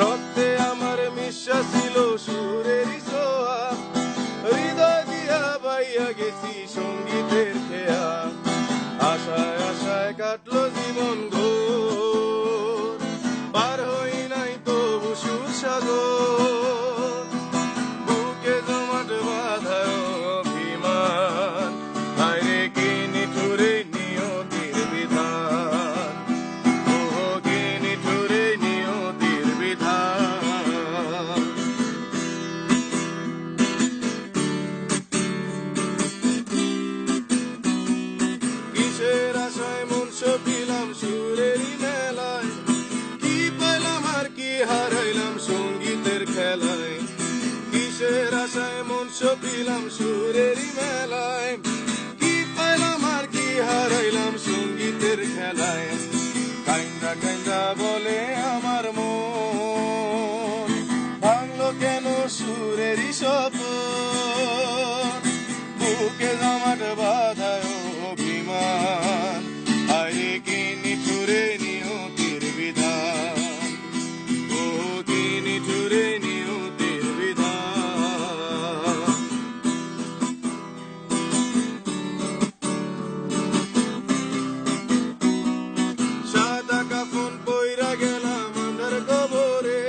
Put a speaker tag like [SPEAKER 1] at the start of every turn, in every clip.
[SPEAKER 1] রক্তে আমার মিশা ছিল সুরেরই ছোঁয়া, হৃদয় দিয়া পাইয়া গেছি সঙ্গীতের খেয়া। আশায় আশায় কাটলো জীবন ঘোর, পার হই নাই তবু সুসাগর। বুকে জমাট বাঁধায় অভিমান, হায়রে কি নিঠুরে নিয়তির বিধান, ও কি নিঠুরে নিয়তির বিধান। কিসের আশায় মন সপিলাম সুরেরই মেলায়, কি পাইলাম আর কি হারাইলাম সঙ্গীতের খেলায়। কিসের আশায় মন সপিলাম সুরেরই মেলায়, কি পাইলাম আর কি হারাইলাম সঙ্গীতের খেলায়। কাইন্দা কাইন্দা বলে আমার মন, ভাঙলো কেন সুরেরই স্বপন। বুকে জমাট বাঁধায় অভিমান, হায়রে কি নিঠুরে নিয়তির বিধান, ও কি নিঠুরে নিয়তির বিধান। সাদা কাফন পইরা গেলাম আন্ধার কবরে,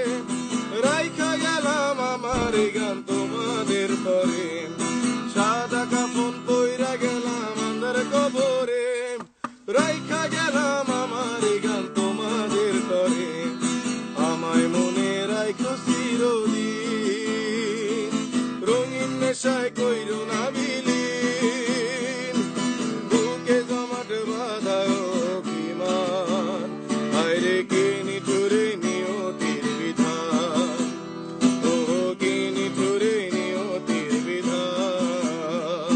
[SPEAKER 1] রাইখা গেলাম আমার এই গান তোমাদের পরে। সাদা কাফন পইরা গেলাম আন্ধার কবরে, রাইখা গেলাম আমার এই গান তোমাদের তরে। আমায় মনে রাইখো চিরদিন, রঙিন নেশায় কইরো না বিলীন। বুকে জমাট বাঁধায় অভিমান, হায়রে কি নিঠুরে নিয়তির বিধান, ও কি নিঠুরে নিয়তির বিধান।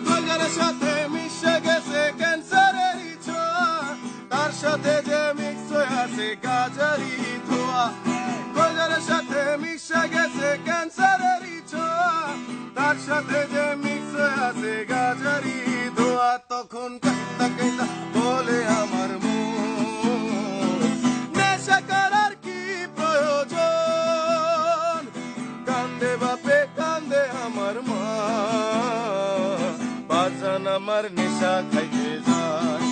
[SPEAKER 1] বাজারের সাথে মিশে গেছে ক্যান্সারেরই ছোঁয়া, তার সাথে যে মিক্স হয়ে আছে গাজারি ধোয়া। বাজারের সাথে মিশে গেছে ক্যান্সারেরই ছোঁয়া, তার সাথে যে মিক্স হয়ে আছে গাজারি ধোয়া। তখন কান্দা কান্দা বলে আমার মন, নেশা করার কি প্রয়োজন। কান্দে বাপে কান্দে আমার মা, বাজান আমার নেশা খাইতে যায়।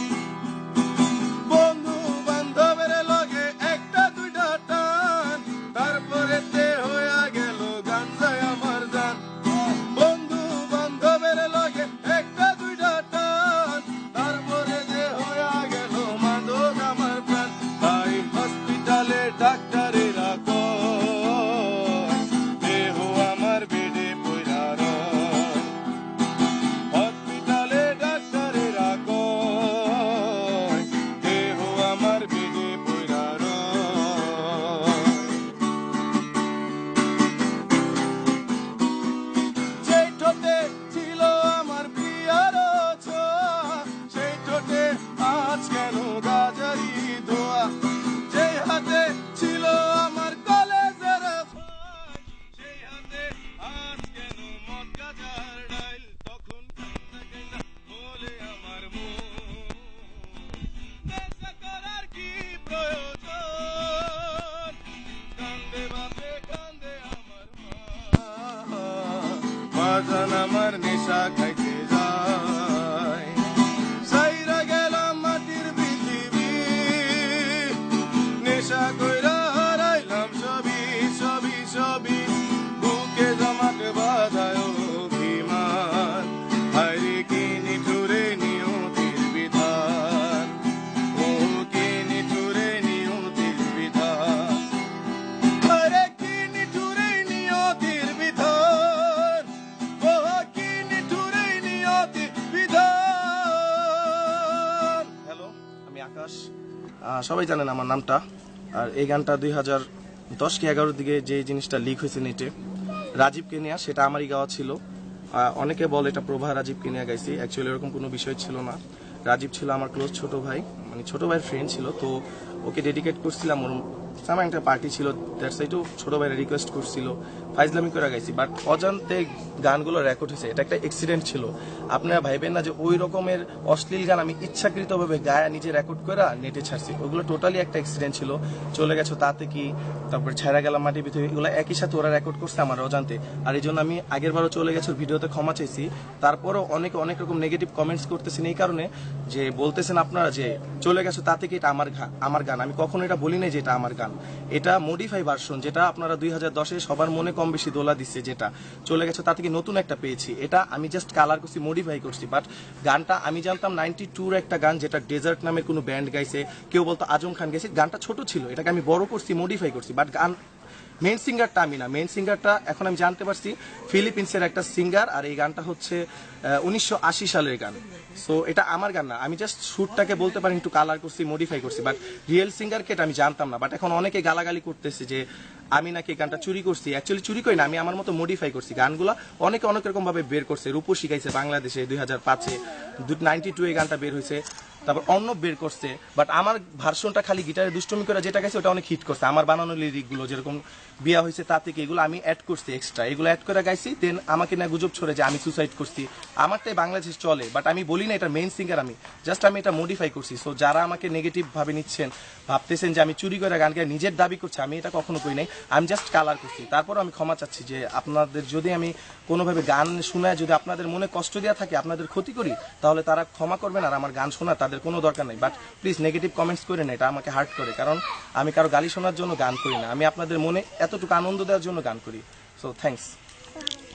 [SPEAKER 1] বন্ধু বান্ধবের লগে একটা দুইটা টান, তারপরে তে হইয়া গেল গাঞ্জায় আমার জান। বন্ধু বান্ধবের লগে একটা দুইটা টান, তারপরে যে হইয়া গেল নেশা খাইতে যাই সাইরা গেলাম মাটির পৃথিবী নেশা কইরা হারাইলাম সবই সবই সবই বুকে জমাট বাঁধায় অভিমান হায়রে কি নিঠুরে নিয়তির বিধান ও কি নিঠুরে নিয়তির বিধান হায়রে কি নিঠুরে নিয়তির বিধান ও কি নিঠুরে নিয়তির বিধান। হ্যালো, আমি আকাশ, সবাই জানেন আমার নামটা। আর এই গানটা 2010 কি 11 দিকে যে জিনিসটা লিক হয়েছে নেটে রাজীব কেনিয়া, সেটা আমারই গাওয়া ছিল। অনেকে বলে এটা প্রভা রাজীব কেনিয়া গাইছি, অ্যাকচুয়ালি এরকম কোনো বিষয় ছিল না। রাজীব ছিল আমার ক্লোজ ছোট ভাই, মানে ছোট ভাইয়ের ফ্রেন্ড ছিল, তো ওকে ডেডিকেট করছিলাম। ওর সামনে একটা পার্টি ছিল, দ্যাটস সাইডও ছোট ভাইয়ের রিকোয়েস্ট করছিল, ফাইজলামি করে গাইছি। বাট অজান্তে গানগুলো রেকর্ড হয়েছে, এটা একটা অ্যাক্সিডেন্ট ছিল। আপনারা ভাইবেন না যে ওই রকমের অশ্লীল গান আমি ইচ্ছাকৃতভাবে গায়ে নিজে রেকর্ড করে নেটে ছাড়ছি। ওগুলো টোটালি একটা অ্যাক্সিডেন্ট ছিল। চলে গেছো তাতে কি, তারপর ছেড়া গেলাম মাটির ভিতরে, এগুলো একই সাথে ওরা রেকর্ড করছে আমার অজান্তে। আর এই জন্য আমি আগের বারও চলে গেছো ভিডিওতে ক্ষমা চাইছি। তারপরও অনেকে অনেক রকম নেগেটিভ কমেন্টস করতেছেন এই কারণে যে বলতেছেন আপনারা যে চলে গেছো তাতে কি এটা আমার গান। আমি কখনো এটা বলি নাই যে এটা আমার গান, এটা মডিফাই ভার্সন, যেটা আপনারা 2010-এ সবার মনে কম বেশি দোলা দিচ্ছে। যেটা চলে গেছে তা থেকে নতুন একটা পেয়েছি, এটা আমি জাস্ট কালার করছি, মডিফাই করছি। বাট গানটা আমি জানতাম 92-র একটা গান, যেটা ডেজার্ট নামের কোনো ব্যান্ড গাইছে, কেউ বলতো আজম খান গাইছে। গানটা ছোট ছিল, এটাকে আমি বড় করছি, মডিফাই করছি। বাট গান মেইন সিঙ্গারটা আমি না, মেইন সিঙ্গারটা এখন আমি জানতে পারছি ফিলিপিন্সের একটা সিঙ্গার। আর এই গানটা হচ্ছে 1980 সালের গান। সো এটা আমার গান না, আমি জাস্ট সুরটাকে বলতে পারি একটু কালার করছি, মডিফাই করছি। বাট রিয়েল সিঙ্গারকে এটা আমি জানতাম না। বাট এখন অনেকে গালাগালি করতেছে যে আমি নাকি গানটা চুরি করছি। অ্যাকচুয়ালি চুরি করি না, আমি আমার মতো মডিফাই করছি। গানগুলো অনেকে অনেক রকম ভাবে বের করছে। রূপসী গাইছে বাংলাদেশে 2005-এ, 92 এই গানটা বের হয়েছে, তারপর অন্য বের করছে। বাট আমার ভার্সনটা খালি গিটারে দুষ্টমি করে যেটা গেছে ওটা অনেক হিট করছে। আমার বানানো লিরিকগুলো যেরকম বিয়া হয়েছে তা থেকে এগুলো আমি অ্যাড করছি এক্সট্রা, এগুলো অ্যাড করে গাইছি। দেন আমাকে না গুজব ছড়ে যে আমি সুসাইড করছি, আমারটাই বাংলাদেশ চলে। বাট আমি বলি না এটা মেইন সিঙ্গার আমি, জাস্ট আমি এটা মডিফাই করছি। সো যারা আমাকে নেগেটিভ ভাবে নিচ্ছেন, ভাবতেছেন যে আমি চুরি করে গান গাই, নিজের দাবি করছি, আমি এটা কখনো করি নাই। আমি জাস্ট কালার করছি। তারপর আমি ক্ষমা চাচ্ছি যে আপনাদের যদি আমি কোনোভাবে গান শোনায় যদি আপনাদের মনে কষ্ট দেওয়া থাকে, আপনাদের ক্ষতি করি, তাহলে তারা ক্ষমা করবেন। আর আমার গান শোনা তাদের কোনো দরকার নেই। বাট প্লিজ নেগেটিভ কমেন্টস করে না, এটা আমাকে হার্ট করে। কারণ আমি কারো গালি শোনার জন্য গান করি না, আমি আপনাদের মনে এতটুকু আনন্দ দেওয়ার জন্য গান করি। So thanks.